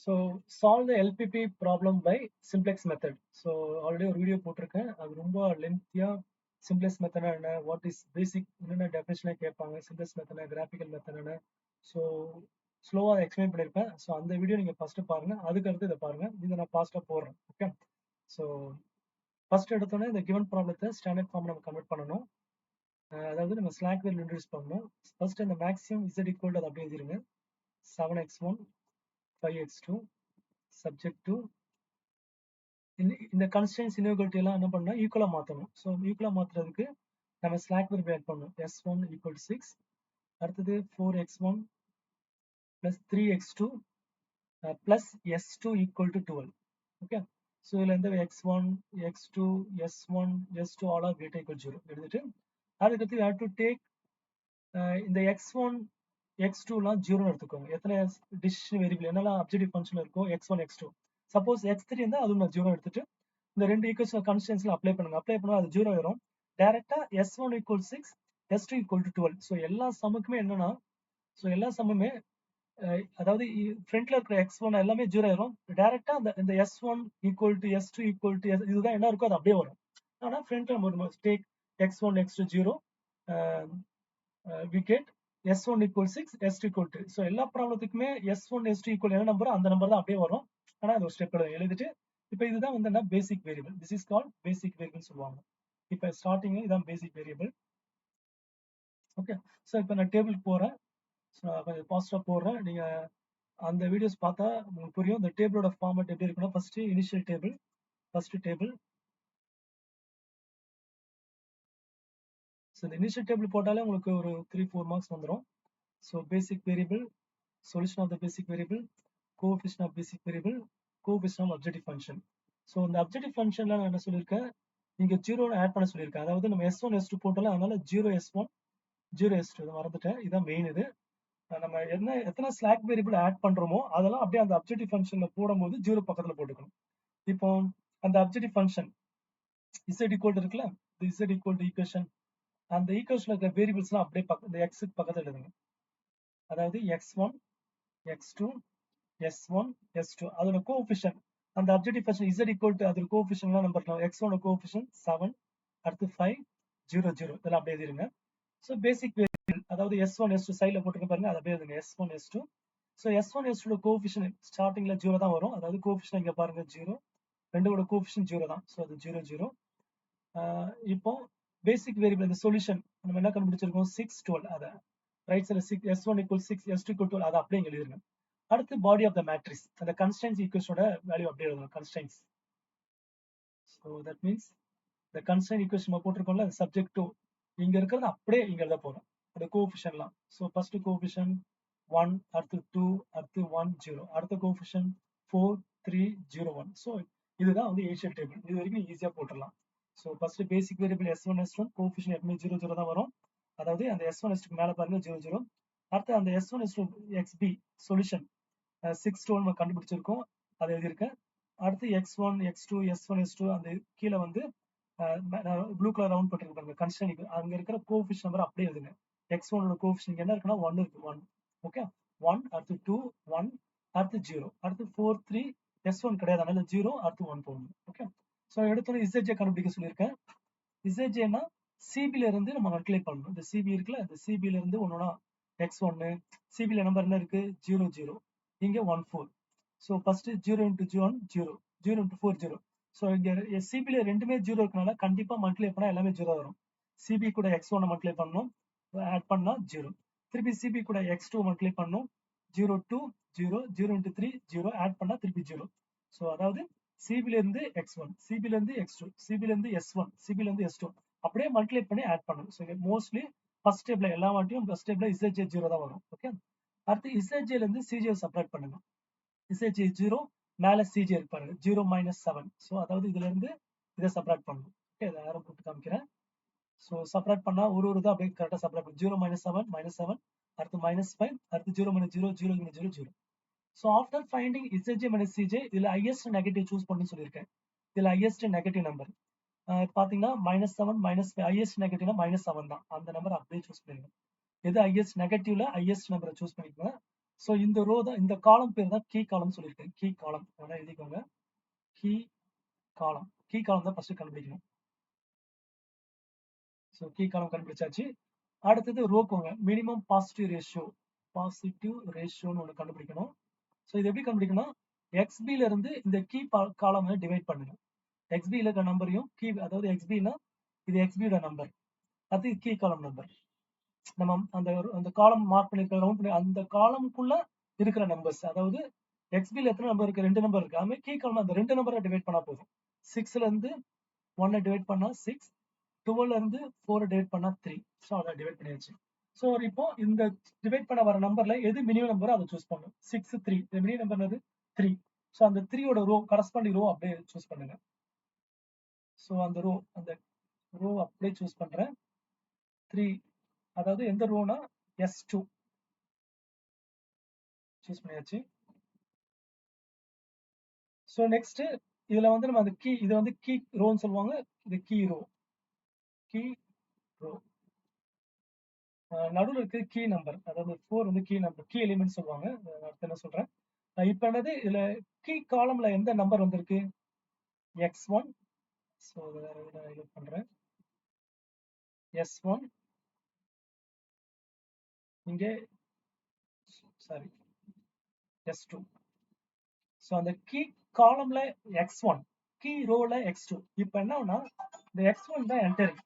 So solve the LPP problem by simplex method. So already ஒரு video போட்டிருக்கேன். அது ரொம்ப லென்த்தியா சிம்ப்ளெக்ஸ் மெத்தட் என்ன, வாட் இஸ் பேசிக் என்னென்ன டெஃபினேஷனே கேட்பாங்க, சிம்ப்ளெக்ஸ் மெத்தட் கிராஃபிக்கல் மெத்தட் என்ன, ஸோ ஸ்லோவா எக்ஸ்பிளைன் பண்ணியிருப்பேன். ஸோ அந்த வீடியோ நீங்க ஃபர்ஸ்ட் பாருங்க, அதுக்கு அடுத்து இதை பாருங்க. இதை நான் ஃபாஸ்டா போடுறேன். ஓகே. ஸோ ஃபர்ஸ்ட் எடுத்தோன்னே இந்த கிவன் ப்ராப்ளத்தை ஸ்டாண்டர்ட் ஃபார்ம் நம்ம கன்வெர்ட் பண்ணணும். அதாவது நம்ம ஸ்லாக் வேல்யூ இன்ட்ரடியூஸ் பண்ணணும். ஃபர்ஸ்ட் இந்த மேக்ஸிமம் z ஈக்குவல் டு அதை அப்படியே எழுதிருங்க. 7x1 5x2 subject to இந்த கன்ஸ்டன்ஸ் இன்இக்வாலிட்டி எல்லாம் என்ன பண்ணா ஈக்குவலா மாத்தணும். ஸோ ஈக்குவலா மாத்துறதுக்கு நம்ம ஸ்லாக் வேல்யூ ஆட் பண்ணணும். s1 ஈக்குவல் டு 6, அடுத்தது 4x1 plus 3x2 plus s2 equal to 12. Okay. So இதுல இருந்து x1 x2 s1 s2 all R greater equal 0 எடுத்துட்டு அதுக்கடுத்து ஹேவ் டு டேக் இந்த x1 x2 எல்லாம் 0 எடுத்துக்கோங்க. எத்தனை டிசிஷன் வேரியபிள் என்னெல்லாம் அப்ஜெக்டிவ் ஃபங்க்ஷன் இருக்கோ x1 x2. சப்போஸ் x3 இருந்தா அதுவும் நான் 0 எடுத்துட்டு இந்த ரெண்டு ஈக்குவேஷன் கன்ஸ்டன்ஸ்ல அப்ளை பண்ணுங்க. அப்ளை பண்ணா அது 0 வரும். டைரக்டா s1 equal 6 s2 equal to 12. So எல்லா சம்முக்குமே என்னன்னா, ஸோ எல்லா சம்முமே அதாவது ஃப்ரண்ட்ல இருக்கிற x1 எல்லாமே 0 வரும். டைரக்டா இந்த s1 equal to s2 equal to இதுதான் என்ன இருக்கோ அது அப்படியே வரும். ஆனா ஃப்ரண்ட்ல நம்ம take x1 x2 0 we get s1 equal 6 s2 equal 2. So எல்லா ப்ராப்ளத்துக்குமே s1 s2 ஈக்குவல் என்ன நம்பரோ அந்த நம்பர் தான் அப்படியே வரும். ஆனா அது ஒரு ஸ்டெப் எழுதிட்டு இப்போ இதுதான் வந்து என்ன basic variable. This is called basic variable சொல்லுவாங்க. இப்போ ஸ்டார்டிங் இதான் பேசிக் வேரியபிள். ஓகே. ஸோ இப்போ நான் டேபிள் போறேன். ஸோ கொஞ்சம் ஃபாஸ்டா போடுறேன். நீங்க அந்த வீடியோஸ் பார்த்தா உங்களுக்கு புரியும். இந்த டேபிளோட ஃபார்மேட் எப்படி இருக்குன்னா, first initial table, first table. So இந்த இனிஷியல் டேபிள் போட்டாலே உங்களுக்கு ஒரு 3-4 மார்க்ஸ் வந்துடும். So basic variable, solution of the basic variable, coefficient of basic variable, coefficient of objective function. So இந்த அப்ஜெக்டிவ் ஃபங்க்ஷன்ல நான் என்ன சொல்லியிருக்கேன், நீங்க 0 ஆட் பண்ண சொல்லியிருக்கேன். அதாவது நம்ம s1 s2 போட்டோம்ல, அதனால 0 s1 0 s2 இதை மறந்துட்டேன். இதான் மெயின். இது நம்ம எத்தனை ஸ்லாக் வேரியபிள் ஆட் பண்றோமோ அதெல்லாம் அப்படியே அந்த அப்ஜெக்டிவ் ஃபங்க்ஷன்ல போடும்போது 0 பக்கத்துல போட்டுக்கணும். இப்போ அந்த அப்ஜெக்டிவ் ஃபங்க்ஷன் z ஈக்குவல் இருக்குல்ல, இந்த z ஈக்குவல் ஈக்குவேஷன், அந்த ஈக்குவேஷன்ல இருக்கிற வேரியபிள்ஸ் எல்லாம் அப்படியே இந்த x பக்கத்துல எழுதுங்க. அதாவது x1 x2 s1 s2 அதோட கோஎஃபிஷியன்ட் அந்த objective function z equal to அதோட கோஎஃபிஷியன்ட் எல்லாம் நம்பர் x1 கோஎஃபிஷியன்ட் 7, அடுத்து 5 0 0 இதெல்லாம் அப்படியே எழுதிருங்க. ஸோ பேசிக் வேரியபிள் அதாவது s1 s2 சைட்ல போட்டுக்க பாருங்க, அதை அப்படியே எழுதுங்க s1 s2. So s1 s2 coefficient ஸ்டார்டிங்ல 0 தான் வரும். அதாவது கோஎஃபிஷியன்ட் இங்க பாருங்க 0, ரெண்டோட கோஎஃபிஷியன்ட் 0 தான். ஸோ அது 0 0. இப்போ பேசிக் வேரியபிள் இந்த சொல்யூஷன் நம்ம என்ன கண்டுபிடிச்சிருக்கோம் 6 12. அதை ரைட் சைடுல 6 s1 ஈக்குவல் 6 s2 ஈக்குவல் 12 அதை அப்படியே எழுதிருங்க. அடுத்து பாடி ஆஃப் த மேட்ரிக்ஸ் அந்த கன்ஸ்டன்ஸ் ஈக்குவேஷனோட வேல்யூ அப்படியே எழுதணும். கன்ஸ்டன்ஸ், ஸோ தட் மீன்ஸ் இந்த கன்ஸ்டன்ட் ஈக்குவேஷன் நம்ம போட்டிருக்கோம்ல, சப்ஜெக்ட் டு இங்க இருக்கிறது அப்படியே இங்க எழுத போறோம். அந்த கோஎஃபிஷியன்ட்லாம். ஸோ ஃபர்ஸ்ட் கோஎஃபிஷியன்ட் 1, அடுத்து 2, அடுத்து 1 0, அடுத்த கோஎஃபிஷியன்ட் 4 3 0 1. ஸோ இதுதான் வந்து இனிஷியல் டேபிள். இது வரைக்கும் ஈஸியா போட்டுடலாம். ஸோ ஃபர்ஸ்ட் பேசிக் வேரியபிள் s1 s1 கோஎஃபிஷியன்ட் எப்பவுமே 0 0 தான் வரும். அதாவது அந்த s1 s2 மேல பாருங்க 0 0. அடுத்து அந்த s1 s2 xb சொல்யூஷன் 6 12 நம்ம கண்டுபிடிச்சிருக்கோம், அதை எழுதியிருக்கேன். அடுத்து x1 x2 s1 s2 அந்த கீழே வந்து ப்ளூ கலர் ரவுண்ட் போட்டிருக்காங்க கன்ஸ்டன்ட், அங்க இருக்கிற கோஎஃபிஷியன்ட் நம்பர் அப்படியே எழுதுங்க. x1 ஓட கோஎஃபிஷியன்ட் என்ன இருக்குன்னா 1 இருக்கு, 1. ஓகே. 1 அடுத்து 2 1 அடுத்து 0 அடுத்து 4 3 s1 கிடையாது, அதனால 0 அடுத்து 1 போடணும். ஓகே. ஸோ எடுத்தோட ZJ கண்டுபிடிக்க சொல்லியிருக்கேன். ZJனா சிபில இருந்து நம்ம மல்டிப்ளை பண்ணணும். இந்த சிபி இருக்குல்ல, இந்த சிபில இருந்து ஒன்னொன்னா x1 சிபில நம்பர் என்ன இருக்கு 0 0, இங்க 1 4. So first 0 into 1 0 0 into 4 0. So இங்க சிபில ரெண்டுமே 0 இருக்கனால கண்டிப்பா மல்டிப்ளை பண்ணா எல்லாமே 0 வரும். சிபி கூட x1 மல்டிப்ளை பண்ணணும், ஆட் பண்ணா 0. திருப்பி சிபி கூட x2 மல்டிப்ளை பண்ணணும், 0 2 0 0 இன்டு 3 0, ஆட் பண்ணா திருப்பி 0. ஸோ அதாவது சிபில இருந்து x1 சிபில இருந்து x2 சிபில இருந்து s1 சிபில இருந்து s2 அப்படியே மல்டிப்ளை பண்ணி ஆட் பண்ணணும். ஸோ மோஸ்ட்லி ஃபர்ஸ்ட் ஸ்டெப்ல எல்லா வாட்டியும் ஃபர்ஸ்ட் ஸ்டெப்ல ZJ 0 தான் வரும். ஓகே. அடுத்து ZJ ல இருந்து CJ செப்பரேட் பண்ணுங்க. ZJ 0 மேல CJ இருப்பாரு 0 -7. ஸோ அதாவது இதுல இருந்து இதை செப்பரேட் பண்ணணும். ஓகே. இதை யாரும் போட்டு காமிக்கிறேன். ஸோ செப்பரேட் பண்ணா ஒரு தான் அப்படியே கரெக்டாக செப்பரேட் பண்ணு. 0 -7 -7, அடுத்து -5, அடுத்து 0 -0 0 0 0. So after finding ZJ minus CJ இதுல ஹையஸ்ட் நெகட்டிவ் சூஸ் பண்ணி சொல்லியிருக்கேன். இதுல ஹையஸ்ட் நெகட்டிவ் நம்பர் பாத்தீங்கன்னா -7 -5 ஹையஸ்ட் நெகட்டிவ்னா -7 தான். அந்த நம்பர் அப்படியே சூஸ் பண்ணிருங்க. எது ஹையஸ்ட் நெகட்டிவ்ல ஹையஸ்ட் நம்பரை சூஸ் பண்ணிக்கோங்க. ஸோ இந்த ரோ தான், இந்த காலம் பேர் தான் கீ காலம் சொல்லியிருக்கேன். கீ காலம் வேணா எழுதிக்கோங்க. கீ காலம், கீ காலம் தான் ஃபர்ஸ்ட் கண்டுபிடிக்கணும். ஸோ கீ காலம் கண்டுபிடிச்சாச்சு. அடுத்தது ரோக்கோங்க, மினிமம் பாசிட்டிவ் ரேஷியோன்னு ஒன்று கண்டுபிடிக்கணும். ஸோ இது எப்படி கண்டுபிடிக்கணும், எக்ஸ்பில இருந்து இந்த கீ காலம் டிவைட் பண்ணுங்க. எக்ஸ்பியில் இருக்கிற நம்பரையும் கீ, அதாவது எக்ஸ்பின்னா இது எக்ஸ்பியோட நம்பர், அது கீ காலம் நம்பர். நம்ம அந்த அந்த காலம் மார்க் பண்ணிருக்க ரவுண்ட் பண்ணி அந்த காலமுக்குள்ள இருக்கிற நம்பர்ஸ், அதாவது எக்ஸ்பியில் எத்தனை நம்பர் இருக்கு, 2 நம்பர் இருக்கு. அதுமாதிரி கீ காலம் அந்த 2 நம்பரை டிவைட் பண்ணா போதும். 6ல இருந்து 1 டிவைட் பண்ணா 6, 12ல இருந்து 4 டிவைட் பண்ணா 3. ஸோ அதை டிவைட் பண்ணியாச்சு. ஸோ இப்போ இந்த டிவைட் பண்ண வர நம்பர்ல எது மினிமம் நம்பரோ அதை சூஸ் பண்ணும். 6, 3, இந்த மினிமம் நம்பர் என்னது 3. ஸோ அந்த 3யோட ரோ, கரஸ்பாண்டிங் ரோ அப்படியே சூஸ் பண்ணுங்க. ஸோ அந்த ரோ அப்படியே சூஸ் பண்றேன். 3, அதாவது எந்த ரோனா S2 சூஸ் பண்ணியாச்சு. ஸோ நெக்ஸ்ட் இதுல வந்து நம்ம அந்த கீ, இது வந்து கீ ரோன்னு சொல்லுவாங்க, இது கீ ரோ. நடுவில் இருக்கு கீ நம்பர், அதாவது 4 வந்து கீ நம்பர், கீ எலிமெண்ட் சொல்லுவாங்க. அடுத்து என்ன சொல்றேன், இப்போ என்னது இதுல கீ காலம்ல எந்த நம்பர் வந்திருக்கு, x1. ஸோ இது பண்றேன் S1, இங்கே சாரி S2. ஸோ அந்த கீ காலம்ல x1, கீ ரோல x2. இப்போ என்னன்னா இந்த x1 தான் என்டரிங்.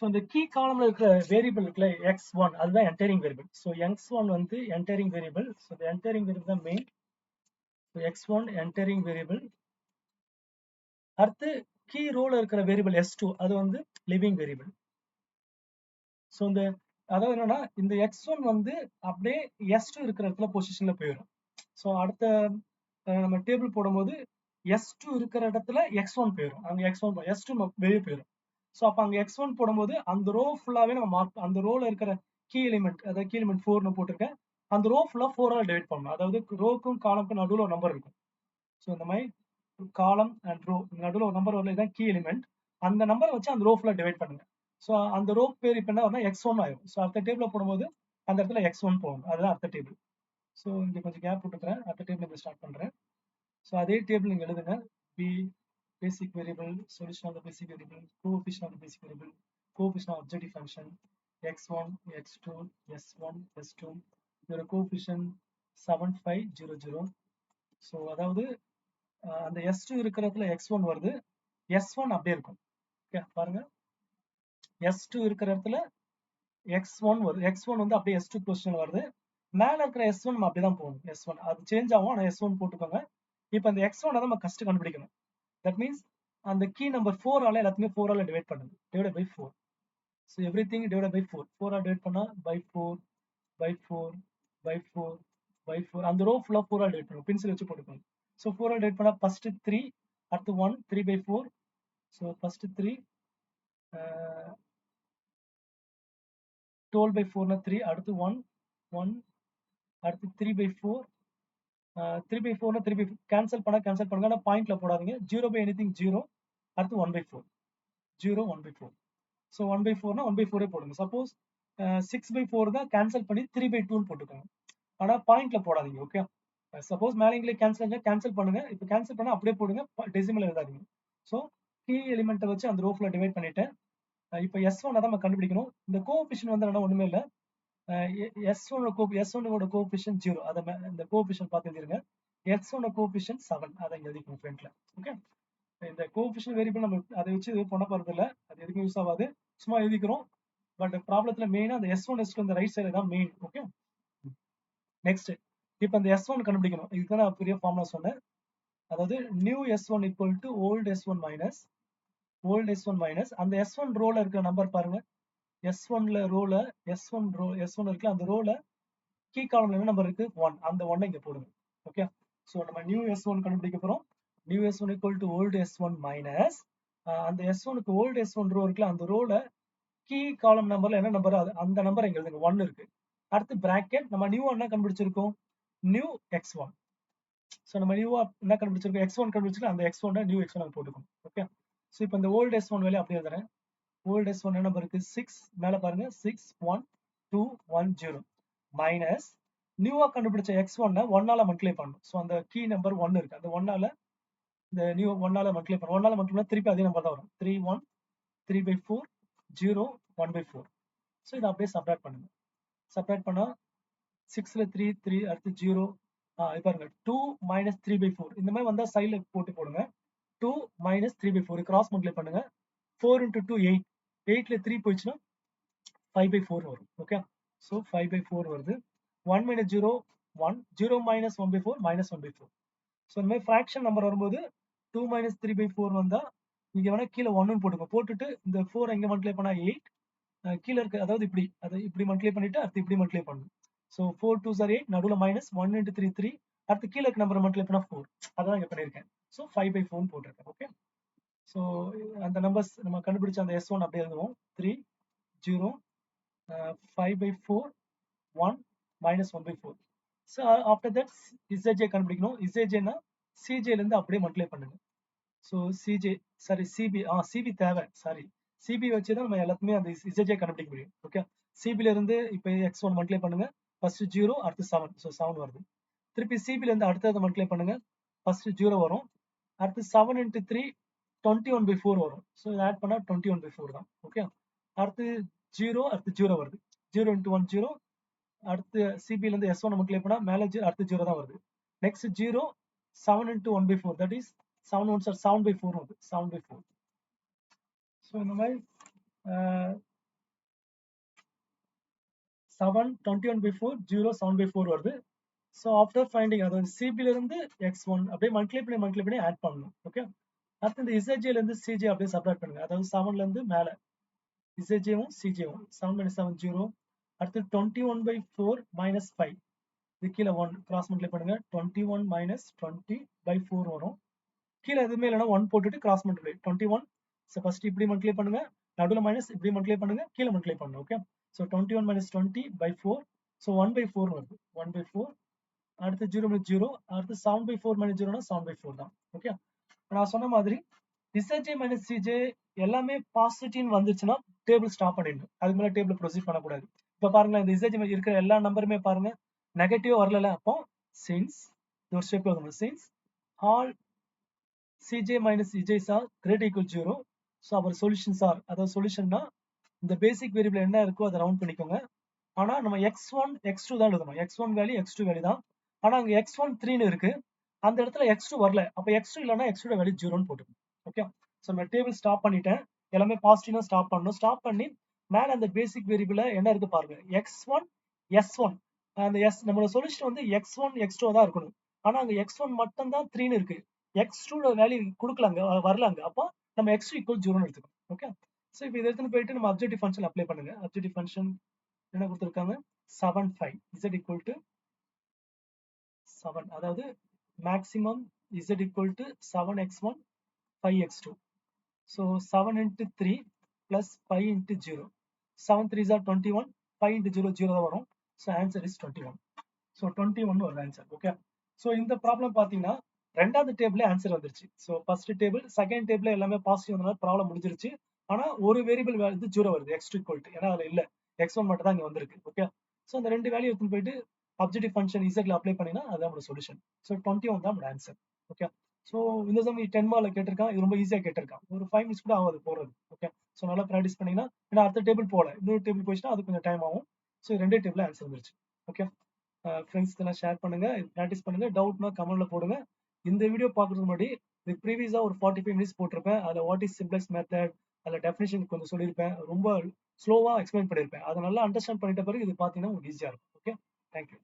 ஸோ இந்த கீ காலம்ல இருக்கிற வேரியபிள் இருக்குல்ல x1, அதுதான் என்டரிங் வேரியபிள். ஸோ x1 வந்து என்டரிங் வேரியபிள். ஸோ இந்த என்டரிங் வேரியபிள் தான் மெயின். x1 entering variable. அடுத்து கீ ரோல இருக்கிற வேரியபிள் S2, அது வந்து லிவிங் வேரியபிள். ஸோ இந்த அதாவது என்னன்னா இந்த x1 வந்து அப்படியே S2 இருக்கிற இடத்துல பொசிஷன்ல போயிடும். ஸோ அடுத்த நம்ம டேபிள் போடும்போது S2 இருக்கிற இடத்துல x1 போயிடும். அங்க x1 S2 வெளியே போயிடும். ஸோ அப்போ அங்க x1 போடும்போது அந்த ரோ ஃபுல்லாவே நம்ம மார்க், அந்த ரோல இருக்கிற கீ எலிமெண்ட், அதாவது கீ எலிமெண்ட் 4னு போட்டிருக்கேன், அந்த ரோ ஃபுல்லா 4ஆல டிவைட் பண்ணணும். அதாவது ரோக்கும் காலம்க்கும் நடுவில் ஒரு நம்பர் இருக்கும். ஸோ இந்த மாதிரி காலம் அண்ட் ரோ நடுவில் ஒரு நம்பர் வரல, இதான் கீ எலிமெண்ட். அந்த நம்பரை வச்சு அந்த ரோ ஃபுல்லா டிவைட் பண்ணுங்க. ஸோ அந்த ரோ பேர் இப்போ என்ன வரும்னா x1 ஆயிடும். ஸோ அடுத்த டேபிள் போடும்போது அந்த இடத்துல x1 போகணும். அதுதான் அடுத்த டேபிள். ஸோ இங்க கொஞ்சம் கேப் விட்டுக்கிறேன், அடுத்த டேபிள் ஸ்டார்ட் பண்றேன். ஸோ அதே டேபிள் நீங்க எழுதுங்க. B basic variable, solution of the basic variable, coefficient of the basic variable, coefficient of objective function, x1, x2, s1, s2. இதோட coefficient 7500. ஸோ அதாவது அந்த S2 இருக்கிறதுல x1 வருது, S1 அப்படியே இருக்கும். ஓகே பாருங்க, S2 இருக்கிற இடத்துல x1 வருது, x1 வந்து அப்படியே S2 பொசிஷன் வருது. மேல இருக்கிற S1 நம்ம அப்படிதான் போகணும். S1 அது சேஞ்ச் ஆகும், ஆனா S1 போட்டுக்கோங்க. இப்போ அந்த x1 தான் நம்ம கஷ்டம் கண்டுபிடிக்கணும். தட் மீன்ஸ் அந்த கீ நம்பர் 4 ஆல எல்லாத்தையுமே 4 ஆல டிவைட் பண்ணுங்க, divide by 4. So everything divide by 4. 4 ஆல டிவைட் பண்ணா பை 4 பை 4 பை 4 பை 4. அந்த ரோ ஃபுல்லா 4 ஆல டிவைட் பண்ணுங்க, பென்சில் வச்சு போட்டுக்கோங்க. ஸோ 4 ஆல டிவைட் பண்ணா ஃபர்ஸ்ட் 3, அடுத்து 1, 3 பை 4. ஸோ ஃபர்ஸ்ட் 3, 12 பை 4னா 3, அடுத்து 1, 1, அடுத்து 3 பை 4. 3 பை 4னா 3 பை கேன்சல் பண்ணுங்க, ஆனால் பாயிண்ட்ல போடாதீங்க. 0 பை எனிதிங் 0, அடுத்து 1 பை 4, 0, 1 பை 4. ஸோ 1 பை 4னா 1 பை 4 போடுங்க. சப்போஸ் 6 பை 4 தான் கேன்சல் பண்ணி 3 பை 2 போட்டுக்கோங்க, ஆனால் பாயிண்ட்ல போடாதீங்க. ஓகே, சப்போஸ் மேலே கேன்சல் பண்ணுங்க. இப்போ கேன்சல் பண்ணா அப்படியே போடுங்க, டெசிமல் எழுதாதீங்க. ஸோ கீ எலிமெண்ட்டை வச்சு அந்த ரோ ஃபுல்லா டிவைட் பண்ணிட்டேன். இப்போ S1 தான் நம்ம கண்டுபிடிக்கணும். இந்த கோஎஃபிஷியன்ட் வந்து என்ன ஒண்ணுமே இல்லை, S1ஓட கோஎஃபிஷியன்ட் 0, அதை இந்த கோஎஃபிஷியன்ட் பார்த்து எழுதிருங்க. x1 கோஎஃபிஷியன்ட் 7, அதை இங்க எழுதிக்கணும் ஃப்ரண்ட்ல. ஓகே, இந்த கோஎஃபிஷியன்ட் வேரியபிள் நம்ம அதை வச்சு இது பண்ண போறது இல்லை, அது எதுக்கும் யூஸ் ஆகாது, சும்மா எழுதிக்கிறோம். பட் ப்ராப்ளத்துல மெயினா அந்த S1 S2 இந்த ரைட் சைடு தான் மெயின். ஓகே, நெக்ஸ்ட் இப்போ இந்த S1 கண்டுபிடிக்கணும். இதுக்கு நான் பெரிய ஃபார்முலா சொன்னேன். அதாவது new S1 equal to old S1 minus அந்த S1 ரோல இருக்கிற நம்பர் பாருங்க. S1ல ரோல S1 இருக்குல்ல, அந்த ரோல கீ காலம்ல என்ன நம்பர் இருக்கு? 1. அந்த 1 இங்க போடுங்க. ஓகே. சோ நம்ம நியூ S1 கண்டுபிடிக்க போறோம். New S1 equal to old S1 minus அந்த S1க்கு old S1 ரோ இருக்குல்ல, அந்த ரோல கீ காலம் நம்பர்ல என்ன நம்பர்? அந்த நம்பர் இங்க எழுதுங்க. 1 இருக்கு. அடுத்து பிராக்கெட் நம்ம நியூ என்ன கண்டுபிடிச்சிருக்கோம்? New X1. சோ நம்ம நியூவா என்ன கண்டுபிடிச்சிருக்கோம்? X1 கண்டுபிடிச்சிருக்கோம். அந்த X1 நியூ X1 அங்க போட்டுக்கணும். ஓகே. சோ இப்போ இந்த old S1 வேலையை அப்படியே எழுதுறேன். old S1 என்ன நம்பர் இருக்கு? 6. மேல பாருங்க 61210 மைனஸ் நியூவா கண்டுபிடிச்ச X1 1 ஆல மல்டிப்ளை பண்ணணும். சோ அந்த கீ நம்பர் 1 இருக்கு. அந்த 1 ஆல இந்த நியூ 1 ஆல மல்டிப்ளை பண்ணணும். 1 ஆல மல்டிப்ளை பண்ணா திருப்பி அதே நம்பர் தான் வரும். 31 3/4 0 1/4. சோ இத அப்படியே சப்ட்ராக்ட் பண்ணுங்க. சப்ட்ராக்ட் பண்ணா 6ல 3 3 அடுத்து 0 இது பாருங்க 2 - 3/4 இந்த மாதிரி வந்தா சைடுல போட்டு போடுங்க. 2 - 3/4 கிராஸ் மல்டிப்ளை பண்ணுங்க. 4 × 2 8. 8ல 3 போயிடுச்சுன்னா 5/4 வரும். ஓகே. சோ 5/4 வருது. 1 - 0 1 0 - 1/4 -1/4. சோ இந்த மாதிரி ஃபிராக்ஷன் நம்பர் வரும்போது 2 - 3/4 வந்தா இங்க வேணா கீழே 1 போட்டுக்கோ. போட்டுட்டு இந்த 4 எங்க மல்டிப்ளை பண்ணா 8 கீழே இருக்கு, அதாவது இப்படி மல்டிப்ளை பண்ணிட்டு அடுத்து இப்படி மல்டிப்ளை பண்ணணும். சோ 4 2s are 8, நடுவுல மைனஸ் 1 × 3 3, அடுத்து கீழே இருக்க நம்பர் மல்டிப்ளை பண்ணா 4. அதான் இங்க பண்ணிருக்கேன். சோ 5/4 போட்டிருக்கேன். ஓகே. சோ அந்த நம்பர்ஸ் நம்ம கண்டுபிடிச்ச அந்த S1 அப்படியே எழுதுவோம். 3 0 5/4 1 -1/4. So after that ZJ கண்டுபிடிக்கணும். ZJ னா CJ ல இருந்து அப்படியே மல்டிப்ளை பண்ணுங்க. So CJ sorry CB CB தேவை. சாரி CB வச்சு தான் நம்ம எல்லாத்துமே அந்த ZJ கண்டுபிடிக்க முடியும். ஓகே. CB ல இருந்து இப்போ X1 மல்டிப்ளை பண்ணுங்க. ஃபர்ஸ்ட் 0 அடுத்து 7. சோ 7 வருது. திருப்பி CB ல இருந்து அடுத்தது மல்டிப்ளை பண்ணுங்க. ஃபர்ஸ்ட் 0 வரும். அடுத்து 7 × 3 21/4 வரும். சோ இத ஆட் பண்ணா 21/4 தான். ஓகே. அடுத்து 0 அடுத்து 0 வருது. 0 × 1 0. அடுத்து CB ல இருந்து S1 மல்டிப்ளை பண்ணா மேல அடுத்து 0 தான் வருது. Next 0 7 × 1/4 that is 7 1s are 7/4 வருது. 7/4. சோ இந்த மாதிரி 7 21/4 0 7/4 வருது. சோ ஆஃப்டர் ஃபைண்டிங் அதாவது CB ல இருந்து X1 அப்படியே மல்டிப்ளை பண்ணி ஆட் பண்ணணும். ஓகே. அடுத்து இந்த ZJ ல இருந்து CJ அப்படியே சப்ட்ராக்ட் பண்ணுங்க. அதாவது 7ல இருந்து மேல ZJ-வும் CJ-வும் 7 - 7 0. அடுத்து 21/4 -5. இது கீழே 1 கிராஸ் மல்டிப்ளை பண்ணுங்க. 21 - 20/4 வரும். கீழே எதுவுமே இல்லைன்னா 1 போட்டுட்டு கிராஸ் மல்டிப்ளை 21. ஸோ ஃபர்ஸ்ட் இப்படி மல்டிப்ளை பண்ணுங்க. நடுவில் மைனஸ் இப்படி மல்டிப்ளை பண்ணுங்க. கீழே மல்டிப்ளை பண்ணணும். ஓகே. ஸோ 21 - 20/4. ஸோ 1/4 வருது. 1/4. அடுத்து 0 - 0. அடுத்து 7/4 - 0னா 7/4 தான். ஓகே. நான் சொன்ன மாதிரி ZJ - CJ எல்லாமே பாசிட்டிவ் வந்துச்சுன்னா டேபிள் ஸ்டாப் பண்ணிடணும். அதுக்கு மேல டேபிள் ப்ரொசீட் பண்ணக்கூடாது. இப்போ பாருங்களேன், இந்த ZJ இருக்கிற எல்லா நம்பருமே பாருங்க நெகட்டிவ் வரல. அப்போ சின்ஸ் ஒரு ஸ்டெப் வரணும். Since all CJ - EJs are greater equal 0. So our solutions are, அதாவது சொல்யூஷன்னா இந்த பேசிக் வேரியபிள் என்ன இருக்கோ அதை ரவுண்ட் பண்ணிக்கோங்க. ஆனா நம்ம X1 X2 தான் எழுதணும். X1 வேல்யூ X2 வேல்யூ தான். ஆனா அங்க X1 3ன்னு இருக்கு. அந்த இடத்துல X2 வரல. அப்ப X2 இல்லைன்னா X2 வேல்யூ 0ன்னு போட்டுக்கணும். ஓகே. ஸோ நம்ம டேபிள் ஸ்டாப் பண்ணிட்டேன். எல்லாமே பாசிட்டிவா ஸ்டாப் பண்ணணும். ஸ்டாப் பண்ணி மேல அந்த பேசிக் வேரியபிள் என்ன இருக்கு பாருங்க. X1 S1 அந்த நம்மளோட சொல்யூஷன் வந்து X1 X2 தான் இருக்கணும். ஆனா அங்க X1 மட்டும் தான் 3ன்னு இருக்கு. X2 வேல்யூ கொடுக்கலாங்க, வரலாங்க. அப்போ நம்ம X2 = 0ன்னு எடுத்துக்கணும். ஓகே. ஸோ இப்போ இதை எடுத்துன்னு போயிட்டு நம்ம அப்ஜெக்டிவ் ஃபங்க்ஷன் அப்ளை பண்ணுங்க. அப்ஜெக்டிவ் ஃபங்க்ஷன் என்ன கொடுத்திருக்காங்க? 7 5 z equal to 7, அதாவது maximum z equal to 7x1 5x2. so 7 × 3 plus 5 × 0. 7 3s are 21. 5 × 0 0 தான் வரும். so answer is 21. so 21 ஒரு ஆன்சர். ஓகே. so இந்த ப்ராப்ளம் பாத்தீங்கன்னா ரெண்டாவது டேபிள்ல ஆன்சர் வந்துருச்சு. so first table second table எல்லாமே பாசிட்டிவ் வந்தனால ப்ராப்ளம் முடிஞ்சிருச்சு. ஆனா ஒரு வேரியபிள் வந்து 0 வருது. x2 equal to, ஏன்னா அதுல இல்ல x1 மட்டும் தான் இங்க வந்திருக்கு. ஓகே. சோ அந்த ரெண்டு வேல்யூ எடுத்து போயிட்டு அப்ஜெக்டிவ் ஃபங்க்ஷன் z ல அப்ளை பண்ணினா அதான் நம்மளோட சொல்யூஷன். சோ 21 தான் நம்மளோட ஆன்சர். ஓகே. சோ இந்த சம் 10 மார்க்ல கேட்டிருக்கான். இது ரொம்ப ஈஸியா கேட்டிருக்கான். ஒரு 5 மினிட்ஸ் கூட ஆகாது போறது. ஓகே. சோ நல்லா பிராக்டிஸ் பண்ணீங்கன்னா, ஏன்னா அடுத்த டேபிள் போல இன்னொரு டேபிள் போயிடுச்சுன்னா அது கொஞ்சம் டைம் ஆகும். சோ ரெண்டே டேபிள்ல ஆன்சர் வந்துருச்சு. ஓகே. ஃப்ரெண்ட்ஸ் எல்லாம் ஷேர் பண்ணுங்க, பிராக்டிஸ் பண்ணுங்க. டவுட்னா கமெண்ட்ல போடுங்க. இந்த வீடியோ பார்க்கறதுக்கு முன்னாடி இதுக்கு ப்ரீவியஸா ஒரு 45 மினிட்ஸ் போட்டிருப்பேன். அதுல வாட் இஸ் சிம்ப்ளெக்ஸ் மெத்தட், அதுல டெஃபினிஷன் கொஞ்சம் சொல்லியிருப்பேன். ரொம்ப ஸ்லோவா எக்ஸ்பிளைன் பண்ணியிருப்பேன். அதை நல்லா அண்டர்ஸ்டாண்ட் பண்ணிட்ட பிறகு இது பாத்தீங்கன்னா உங்களுக்கு ஈஸியா இருக்கும். ஓகே. தேங்க்யூ.